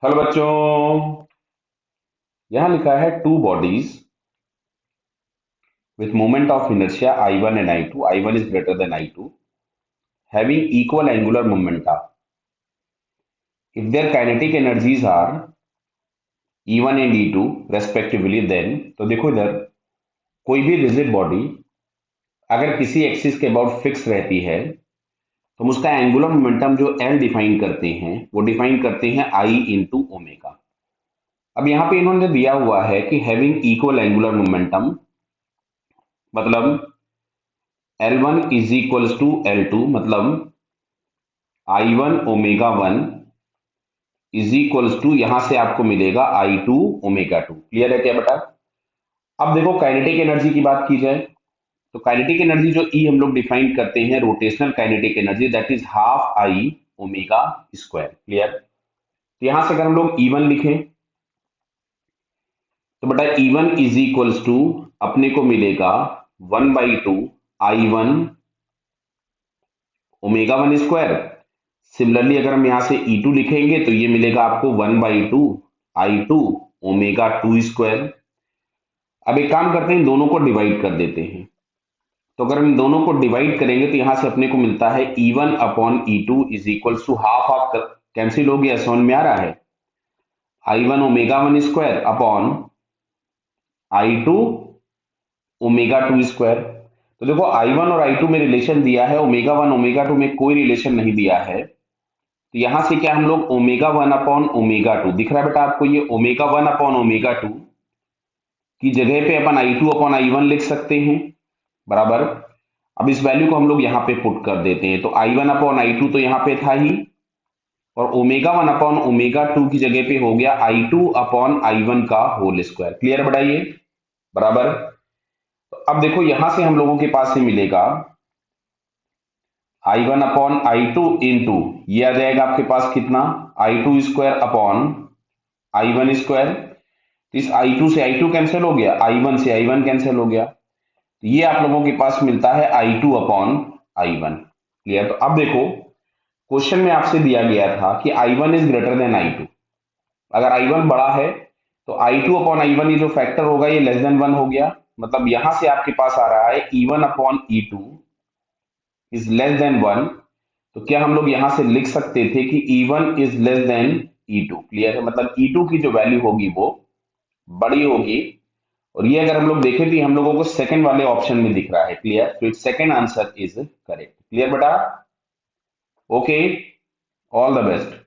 Hello बच्चों। यहां लिखा है two bodies with moment of inertia I1 and I2. I1 is greater than I2, having equal angular momenta. If their kinetic energies are E1 and E2 respectively, then तो देखो इधर कोई भी rigid body अगर किसी एक्सिस के about fix रहती है तो हम उसका एंगुलर मोमेंटम जो L डिफाइन करते हैं वो डिफाइन करते हैं I इंटू ओमेगा। अब यहाँ पे इन्होंने दिया हुआ है कि हैविंग इक्वल एंगुलर मोमेंटम, मतलब L1 is equals to L2, मतलब I1 omega 1 is equals to यहां से आपको मिलेगा I2 ओमेगा 2। क्लियर है क्या बेटा? अब देखो काइनेटिक एनर्जी की बात की जाए तो काइनेटिक एनर्जी जो E हम लोग डिफाइन करते हैं rotational kinetic energy, that is half I omega square. Clear? तो यहां से अगर हम लोग E1 लिखें तो बेटा E1 इज इक्वल्स टू अपने को मिलेगा 1/2 I1 ओमेगा 1 स्क्वायर। सिमिलरली अगर हम यहां से E2 लिखेंगे तो ये मिलेगा आपको 1/2 I2 ओमेगा 2 स्क्वायर। अब एक काम करते हैं, दोनों को डिवाइड कर देते हैं। तो अगर हम दोनों को डिवाइड करेंगे तो यहां से अपने को मिलता है E1 upon E2 is equal to half of, cancel हो गया, समझ में आ रहा है, I1 omega 1 square upon I2 omega 2 square. तो देखो I1 और I2 में रिलेशन दिया है, ओमेगा 1 ओमेगा 2 में कोई रिलेशन नहीं दिया है। तो यहां से क्या हम लोग ओमेगा 1 अपॉन ओमेगा 2, दिख रहा है बेटा आपको, ये ओमेगा 1 अपॉन ओमेगा 2 की जगह पे अपन I2 अपॉन I1 लिख सकते हैं, बराबर। अब इस वैल्यू को हम लोग यहाँ पे पुट कर देते हैं तो I1 अपॉन I2 तो यहाँ पे था ही, और ओमेगा 1 अपॉन ओमेगा 2 की जगह पे हो गया I2 अपॉन I1 का होल स्क्वायर। क्लियर बताइए, बराबर। तो अब देखो यहां से हम लोगों के पास से मिलेगा I1 अपॉन I2 इंटू ये आ जाएगा आपके पास कितना, I2 square upon I1 square. इस I2 से I2 कैंसिल हो गया, I1 से I1 कैंसिल हो गया, तो ये आप लोगों के पास मिलता है I2 अपॉन I1। क्लियर? तो अब देखो क्वेश्चन में आपसे दिया गया था कि I1 is greater than I2। अगर I1 बड़ा है तो I2 अपॉन I1 ये जो फैक्टर होगा ये लेस देन 1 हो गया, मतलब यहां से आपके पास आ रहा है E1 upon E2 is less than 1। तो क्या हम लोग यहां से लिख सकते थे कि E1 is less than E2। Clear है? मतलब E2 की जो वैल्यू होगी वो बड़ी होगी, और ये अगर हम लोग देखें तो हम लोगों को सेकंड वाले ऑप्शन में दिख रहा है। क्लियर? तो it's second answer is correct. Clear बेटा? Okay, all the best.